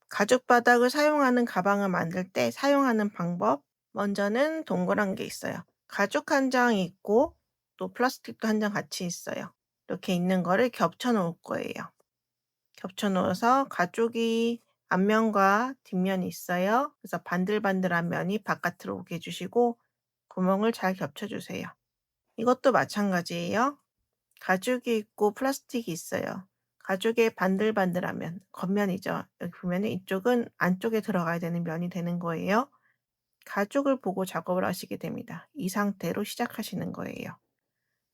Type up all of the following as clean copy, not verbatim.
가죽 바닥을 사용하는 가방을 만들 때 사용하는 방법. 먼저는 동그란 게 있어요. 가죽 한 장이 있고 또 플라스틱도 한 장 같이 있어요. 이렇게 있는 거를 겹쳐 놓을 거예요. 겹쳐 놓아서 가죽이 앞면과 뒷면이 있어요. 그래서 반들반들한 면이 바깥으로 오게 해 주시고 구멍을 잘 겹쳐 주세요. 이것도 마찬가지예요. 가죽이 있고 플라스틱이 있어요. 가죽의 반들반들한 면, 겉면이죠. 여기 보면은 이쪽은 안쪽에 들어가야 되는 면이 되는 거예요. 가죽을 보고 작업을 하시게 됩니다. 이 상태로 시작하시는 거예요.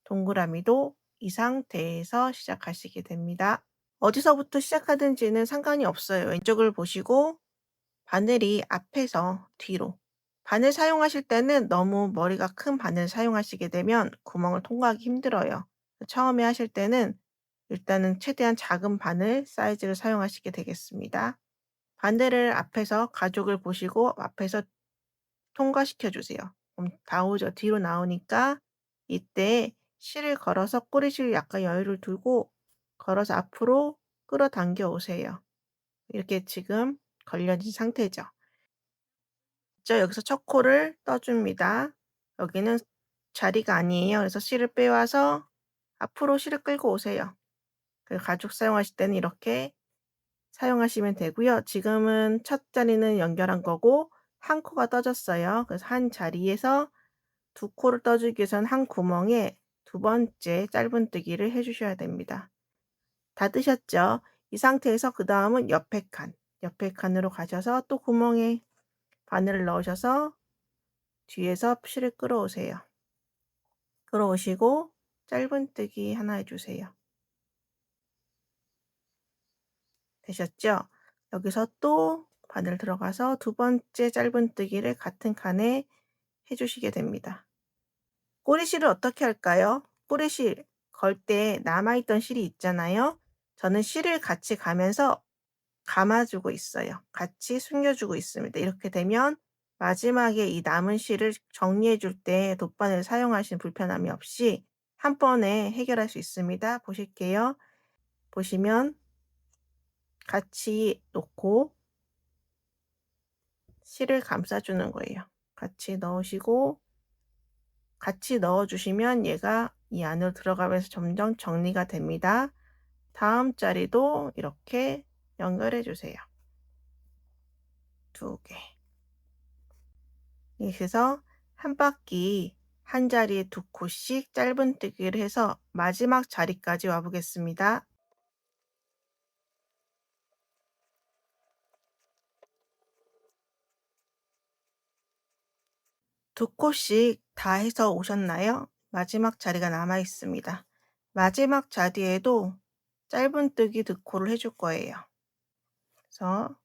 동그라미도 이 상태에서 시작하시게 됩니다. 어디서부터 시작하든지는 상관이 없어요. 왼쪽을 보시고 바늘이 앞에서 뒤로. 바늘 사용하실 때는 너무 머리가 큰 바늘 사용하시게 되면 구멍을 통과하기 힘들어요. 처음에 하실 때는 일단은 최대한 작은 바늘 사이즈를 사용하시게 되겠습니다. 바늘을 앞에서 가죽을 보시고 앞에서 통과시켜 주세요. 나오죠. 뒤로 나오니까 이때 실을 걸어서 꼬리실 약간 여유를 두고 걸어서 앞으로 끌어당겨 오세요. 이렇게 지금 걸려진 상태죠. 여기서 첫 코를 떠 줍니다. 여기는 자리가 아니에요. 그래서 실을 빼와서 앞으로 실을 끌고 오세요. 가죽 사용하실 때는 이렇게 사용하시면 되고요. 지금은 첫 자리는 연결한 거고 한 코가 떠졌어요. 그래서 한 자리에서 두 코를 떠 주기 위해서는 한 구멍에 두 번째 짧은뜨기를 해 주셔야 됩니다. 다 뜨셨죠? 이 상태에서 그다음은 옆에 칸으로 가셔서 또 구멍에 바늘을 넣으셔서 뒤에서 실을 끌어오세요. 끌어오시고 짧은뜨기 하나 해 주세요. 되셨죠? 여기서 또 바늘 들어가서 두 번째 짧은뜨기를 같은 칸에 해 주시게 됩니다. 꼬리실을 어떻게 할까요? 꼬리실 걸 때 남아있던 실이 있잖아요. 저는 실을 같이 가면서 감아 주고 있어요. 같이 숨겨 주고 있습니다. 이렇게 되면 마지막에 이 남은 실을 정리해 줄 때 돗바늘 사용하시는 불편함이 없이 한 번에 해결할 수 있습니다. 보실게요. 보시면 같이 놓고 실을 감싸 주는 거예요. 같이 넣으시고 같이 넣어 주시면 얘가 이 안으로 들어가면서 점점 정리가 됩니다. 다음 자리도 이렇게 연결해 주세요. 두 개. 이렇게 해서 한 바퀴 한 자리에 두 코씩 짧은뜨기를 해서 마지막 자리까지 와 보겠습니다. 두 코씩 다 해서 오셨나요? 마지막 자리가 남아 있습니다. 마지막 자리에도 짧은뜨기 두 코를 해줄 거예요. 그래서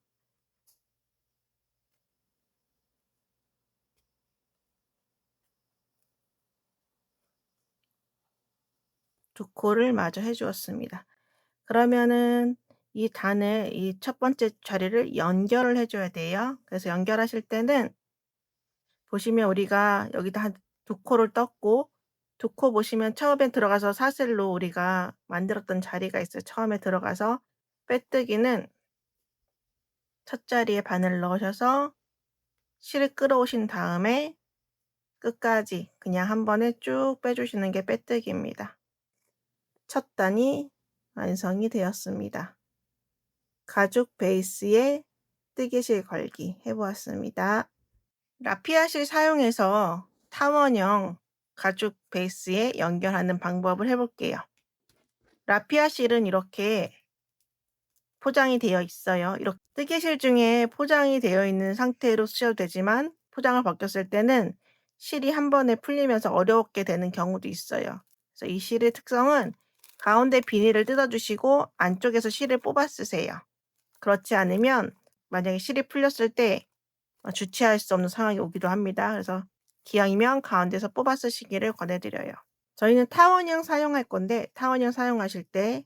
두 코를 마저 해 주었습니다. 그러면은 이 단을 이 첫 번째 자리를 연결을 해 줘야 돼요. 그래서 연결하실 때는 보시면 우리가 여기다 한 두 코를 떴고 두 코 보시면 처음에 들어가서 사슬로 우리가 만들었던 자리가 있어요. 처음에 들어가서 빼뜨기는 첫 자리에 바늘을 넣으셔서 실을 끌어오신 다음에 끝까지 그냥 한 번에 쭉 빼주시는 게 빼뜨기입니다. 첫 단이 완성이 되었습니다. 가죽 베이스에 뜨개실 걸기 해보았습니다. 라피아실 사용해서 타원형 가죽 베이스에 연결하는 방법을 해볼게요. 라피아실은 이렇게 포장이 되어 있어요. 이렇게 뜨개실 중에 포장이 되어 있는 상태로 쓰셔도 되지만 포장을 벗겼을 때는 실이 한 번에 풀리면서 어렵게 되는 경우도 있어요. 그래서 이 실의 특성은 가운데 비닐을 뜯어주시고 안쪽에서 실을 뽑아 쓰세요. 그렇지 않으면 만약에 실이 풀렸을 때 주체할 수 없는 상황이 오기도 합니다. 그래서 기왕이면 가운데서 뽑아 쓰시기를 권해드려요. 저희는 타원형 사용할 건데 타원형 사용하실 때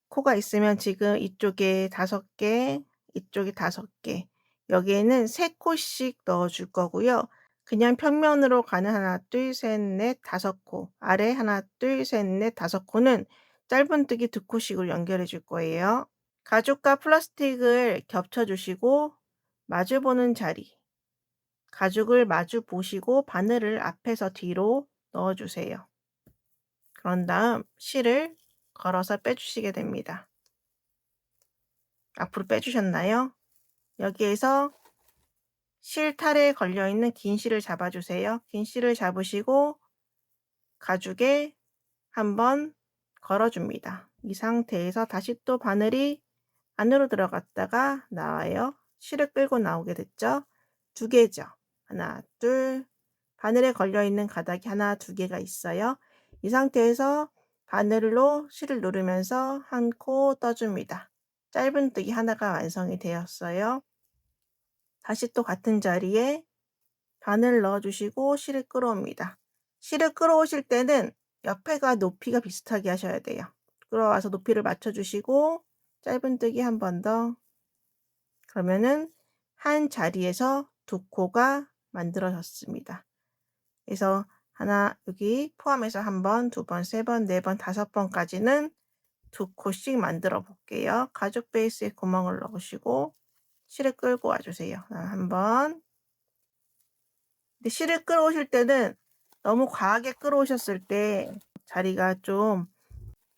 코가 있으면 지금 이쪽에 5개, 이쪽에 5개, 여기에는 3코씩 넣어 줄 거고요. 그냥 평면으로 가는 하나, 둘, 셋, 넷, 5코, 아래 하나, 둘, 셋, 넷, 5코는 짧은뜨기 2코씩으로 연결해 줄 거예요. 가죽과 플라스틱을 겹쳐 주시고 마주보는 자리, 가죽을 마주 보시고 바늘을 앞에서 뒤로 넣어 주세요. 그런 다음 실을 걸어서 빼주시게 됩니다. 앞으로 빼주셨나요? 여기에서 실탈에 걸려있는 긴 실을 잡아주세요. 긴 실을 잡으시고 가죽에 한번 걸어줍니다. 이 상태에서 다시 또 바늘이 안으로 들어갔다가 나와요. 실을 끌고 나오게 됐죠? 2개죠. 하나, 둘. 바늘에 걸려있는 가닥이 하나, 2개가 있어요. 이 상태에서 바늘로 실을 누르면서 한 코 떠줍니다. 짧은뜨기 하나가 완성이 되었어요. 다시 또 같은 자리에 바늘 넣어주시고 실을 끌어옵니다. 실을 끌어오실 때는 옆에가 높이가 비슷하게 하셔야 돼요. 끌어와서 높이를 맞춰주시고 짧은뜨기 한 번 더. 그러면은 한 자리에서 2코가 만들어졌습니다. 그래서 하나 여기 포함해서 1번, 2번, 3번, 4번, 5번까지는 2코씩 만들어 볼게요. 가죽 베이스에 구멍을 넣으시고 실을 끌고 와주세요. 한 번. 근데 실을 끌어오실 때는 너무 과하게 끌어오셨을 때 자리가 좀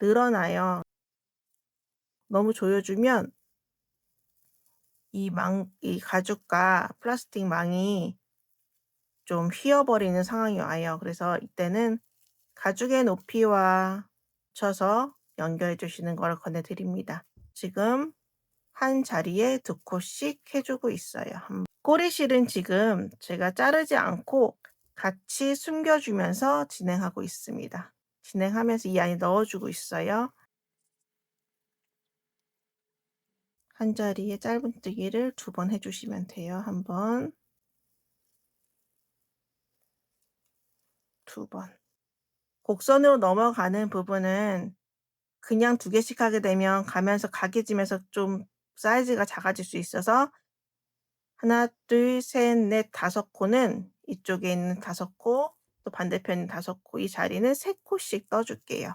늘어나요. 너무 조여주면 이 가죽과 플라스틱 망이 좀 휘어버리는 상황이 와요. 그래서 이때는 가죽의 높이와 맞춰서 연결해 주시는 걸 권해드립니다. 지금 한 자리에 2코씩 해주고 있어요. 꼬리실은 지금 제가 자르지 않고 같이 숨겨주면서 진행하고 있습니다. 진행하면서 이 안에 넣어주고 있어요. 한 자리에 짧은뜨기를 2번 해주시면 돼요. 1번, 2번. 곡선으로 넘어가는 부분은 그냥 2개씩 하게 되면 가면서 각해지면서 좀 사이즈가 작아질 수 있어서 하나, 둘, 셋, 넷, 5코는 이쪽에 있는 5코, 또 반대편에 5코, 이 자리는 3코씩 떠줄게요.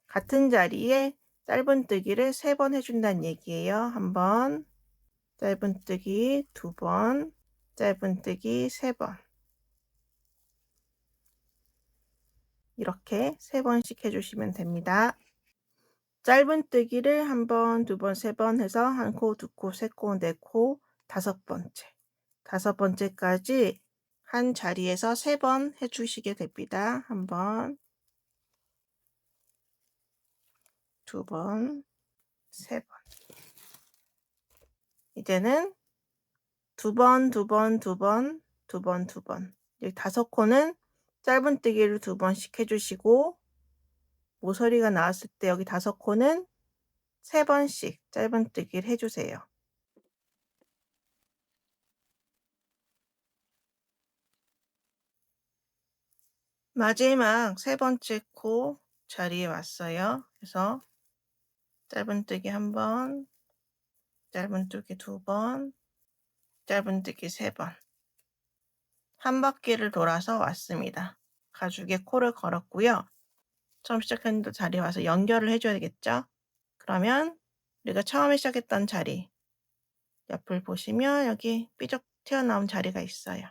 같은 자리에 짧은뜨기를 3번 해준다는 얘기예요. 1번, 짧은뜨기 2번, 짧은뜨기 3번. 이렇게 3번씩 해주시면 됩니다. 짧은뜨기를 1번, 2번, 3번 해서 1코, 2코, 3코, 4코, 5번째. 5번째까지 한 자리에서 3번 해주시게 됩니다. 1번, 2번, 3번. 이제는 2번, 2번, 2번, 2번, 2번. 여기 5코는 짧은뜨기를 2번씩 해주시고 모서리가 나왔을 때 여기 5코는 3번씩 짧은뜨기를 해주세요. 마지막 3번째 코 자리에 왔어요. 그래서 짧은뜨기 1번, 짧은뜨기 2번, 짧은뜨기 3번. 한 바퀴를 돌아서 왔습니다. 가죽에 코를 걸었고요. 처음 시작했던 자리에 와서 연결을 해줘야겠죠? 그러면 우리가 처음에 시작했던 자리 옆을 보시면 여기 삐죽 튀어나온 자리가 있어요.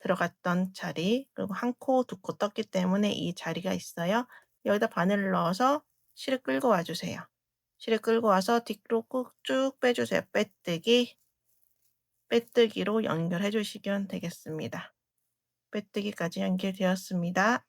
들어갔던 자리, 그리고 1코, 2코 떴기 때문에 이 자리가 있어요. 여기다 바늘을 넣어서 실을 끌고 와주세요. 실을 끌고 와서 뒤로 꾹 쭉 빼주세요. 빼뜨기, 빼뜨기로 연결해 주시면 되겠습니다. 빼뜨기까지 연결되었습니다.